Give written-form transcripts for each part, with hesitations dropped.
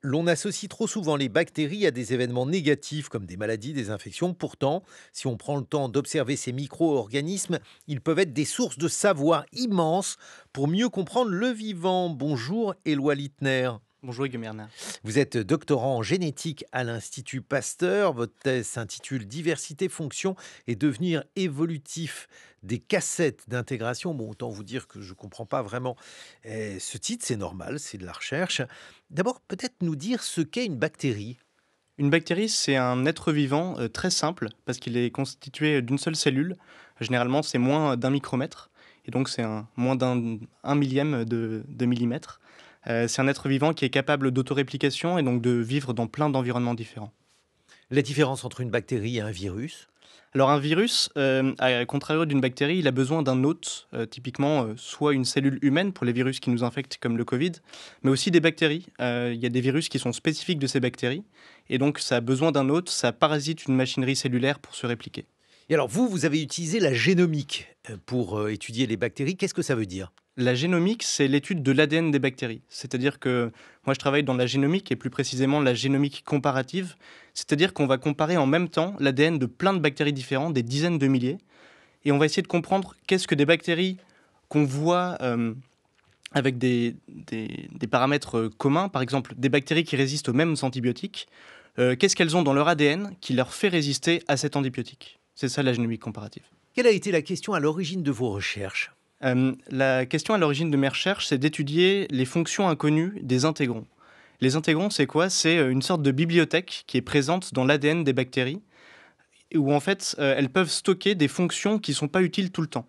L'on associe trop souvent les bactéries à des événements négatifs comme des maladies, des infections. Pourtant, si on prend le temps d'observer ces micro-organismes, ils peuvent être des sources de savoir immenses pour mieux comprendre le vivant. Bonjour Éloi Littner. Bonjour Guillaume Erna. Vous êtes doctorant en génétique à l'Institut Pasteur. Votre thèse s'intitule Diversité, fonction et devenir évolutif des cassettes d'intégration. Bon, autant vous dire que je ne comprends pas vraiment ce titre, c'est normal, c'est de la recherche. D'abord, peut-être nous dire ce qu'est une bactérie. Une bactérie, c'est un être vivant très simple parce qu'il est constitué d'une seule cellule. Généralement, c'est moins d'un micromètre et donc c'est moins d'un millième de millimètre. C'est un être vivant qui est capable d'autoréplication et donc de vivre dans plein d'environnements différents. La différence entre une bactérie et un virus. Alors un virus, à contrario d'une bactérie, il a besoin d'un hôte, typiquement soit une cellule humaine pour les virus qui nous infectent comme le Covid, mais aussi des bactéries. Il y a des virus qui sont spécifiques de ces bactéries, et donc ça a besoin d'un hôte, ça parasite une machinerie cellulaire pour se répliquer. Et alors, vous avez utilisé la génomique pour étudier les bactéries. Qu'est-ce que ça veut dire? La génomique, c'est l'étude de l'ADN des bactéries. C'est-à-dire que moi, je travaille dans la génomique et plus précisément la génomique comparative. C'est-à-dire qu'on va comparer en même temps l'ADN de plein de bactéries différentes, des dizaines de milliers, et on va essayer de comprendre qu'est-ce que des bactéries qu'on voit avec des paramètres communs, par exemple des bactéries qui résistent aux mêmes antibiotiques, qu'est-ce qu'elles ont dans leur ADN qui leur fait résister à cet antibiotique. C'est ça la génomique comparative. Quelle a été la question à l'origine de vos recherches? La question à l'origine de mes recherches, c'est d'étudier les fonctions inconnues des intégrons. Les intégrons, c'est quoi? C'est une sorte de bibliothèque qui est présente dans l'ADN des bactéries, où en fait, elles peuvent stocker des fonctions qui ne sont pas utiles tout le temps.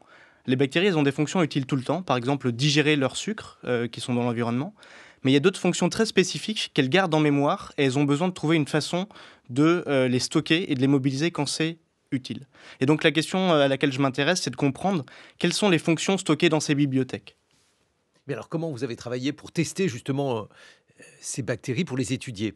Les bactéries, elles ont des fonctions utiles tout le temps, par exemple digérer leurs sucres qui sont dans l'environnement, mais il y a d'autres fonctions très spécifiques qu'elles gardent en mémoire et elles ont besoin de trouver une façon de les stocker et de les mobiliser quand c'est utile. Et donc la question à laquelle je m'intéresse, c'est de comprendre quelles sont les fonctions stockées dans ces bibliothèques. Mais alors, comment vous avez travaillé pour tester justement ces bactéries, pour les étudier?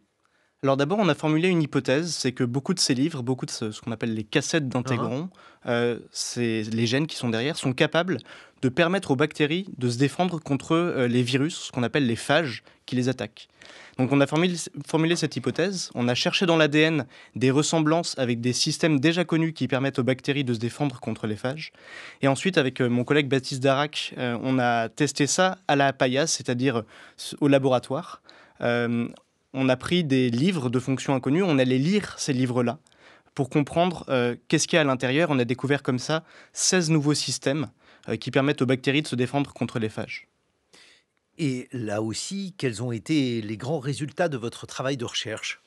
Alors d'abord, on a formulé une hypothèse, c'est que beaucoup de ces livres, beaucoup de ce qu'on appelle les cassettes Hein. d'intégrons, les gènes qui sont derrière, sont capables de permettre aux bactéries de se défendre contre les virus, ce qu'on appelle les phages, qui les attaquent. Donc on a formulé cette hypothèse, on a cherché dans l'ADN des ressemblances avec des systèmes déjà connus qui permettent aux bactéries de se défendre contre les phages. Et ensuite, avec mon collègue Baptiste Darac, on a testé ça à la paillasse, c'est-à-dire au laboratoire. Euh, on a pris des livres de fonctions inconnues, on allait lire ces livres-là pour comprendre qu'est-ce qu'il y a à l'intérieur. On a découvert comme ça 16 nouveaux systèmes qui permettent aux bactéries de se défendre contre les phages. Et là aussi, quels ont été les grands résultats de votre travail de recherche?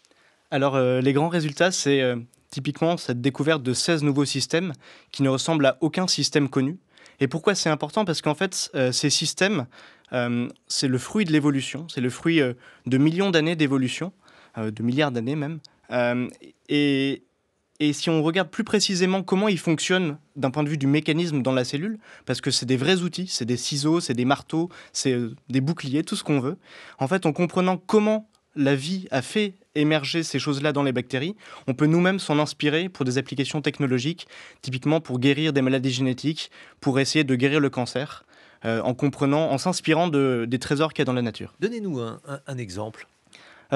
Alors, les grands résultats, c'est typiquement cette découverte de 16 nouveaux systèmes qui ne ressemblent à aucun système connu. Et pourquoi c'est important? Parce qu'en fait, ces systèmes, c'est le fruit de l'évolution, c'est le fruit de millions d'années d'évolution, de milliards d'années même. Euh, et, et si on regarde plus précisément comment ils fonctionnent d'un point de vue du mécanisme dans la cellule, parce que c'est des vrais outils, c'est des ciseaux, c'est des marteaux, c'est des boucliers, tout ce qu'on veut. En fait, en comprenant comment la vie a fait émerger ces choses-là dans les bactéries, on peut nous-mêmes s'en inspirer pour des applications technologiques, typiquement pour guérir des maladies génétiques, pour essayer de guérir le cancer, en comprenant, en s'inspirant des trésors qu'il y a dans la nature. Donnez-nous un exemple.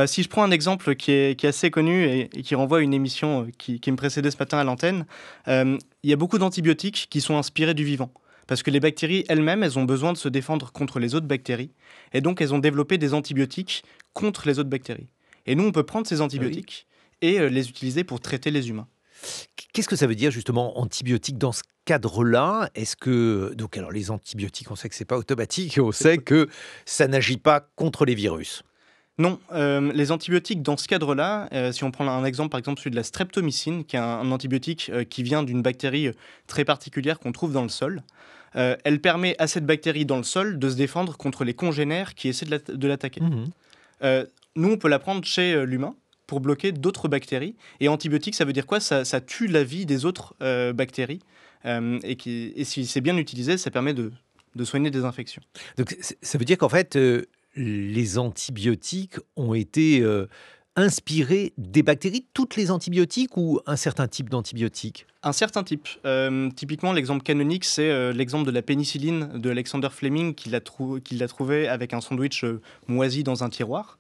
Si je prends un exemple qui est assez connu et qui renvoie à une émission qui me précédait ce matin à l'antenne, il y a beaucoup d'antibiotiques qui sont inspirés du vivant. Parce que les bactéries elles-mêmes, elles ont besoin de se défendre contre les autres bactéries. Et donc, elles ont développé des antibiotiques contre les autres bactéries. Et nous, on peut prendre ces Ah oui. antibiotiques et les utiliser pour traiter les humains. Qu'est-ce que ça veut dire justement antibiotiques dans ce cadre-là? Est-ce que donc alors les antibiotiques, on sait que c'est pas automatique, on sait que ça n'agit pas contre les virus. Non, les antibiotiques dans ce cadre-là, si on prend un exemple, par exemple celui de la streptomycine, qui est un antibiotique qui vient d'une bactérie très particulière qu'on trouve dans le sol, elle permet à cette bactérie dans le sol de se défendre contre les congénères qui essaient de l'attaquer. Mhm. Euh, Nous, on peut la prendre chez l'humain pour bloquer d'autres bactéries. Et antibiotique, ça veut dire quoi? Ça tue la vie des autres bactéries. Et si c'est bien utilisé, ça permet de soigner des infections. Donc ça veut dire qu'en fait, les antibiotiques ont été, inspirés des bactéries, toutes les antibiotiques ou un certain type d'antibiotiques? Un certain type. Typiquement, l'exemple canonique, c'est l'exemple de la pénicilline de Alexander Fleming qu'il a trouvé avec un sandwich moisi dans un tiroir.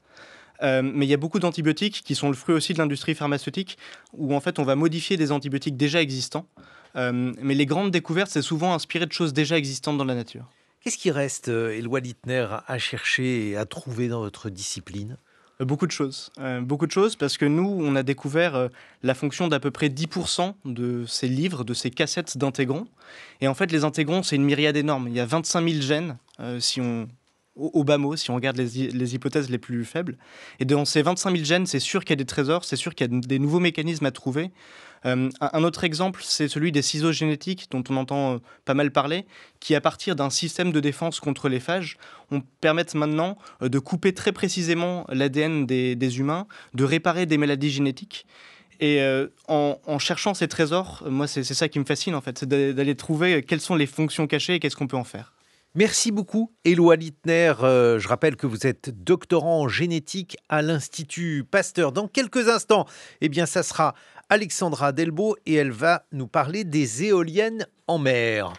Mais il y a beaucoup d'antibiotiques qui sont le fruit aussi de l'industrie pharmaceutique, où en fait on va modifier des antibiotiques déjà existants. Mais les grandes découvertes, c'est souvent inspiré de choses déjà existantes dans la nature. Qu'est-ce qui reste, Éloi Littner, à chercher et à trouver dans votre discipline? Beaucoup de choses. Beaucoup de choses parce que nous, on a découvert la fonction d'à peu près 10% de ces livres, de ces cassettes d'intégrons. Et en fait, les intégrons, c'est une myriade énorme. Il y a 25 000 gènes, au bas mot, si on regarde les hypothèses les plus faibles. Et dans ces 25 000 gènes, c'est sûr qu'il y a des trésors, c'est sûr qu'il y a des nouveaux mécanismes à trouver. Un autre exemple, c'est celui des ciseaux génétiques, dont on entend pas mal parler, qui, à partir d'un système de défense contre les phages, permettent maintenant de couper très précisément l'ADN des humains, de réparer des maladies génétiques. Et en cherchant ces trésors, moi, c'est ça qui me fascine, en fait, c'est d'aller trouver quelles sont les fonctions cachées et qu'est-ce qu'on peut en faire. Merci beaucoup, Éloi Littner. Je rappelle que vous êtes doctorant en génétique à l'Institut Pasteur. Dans quelques instants, ça sera Alexandra Delbo et elle va nous parler des éoliennes en mer.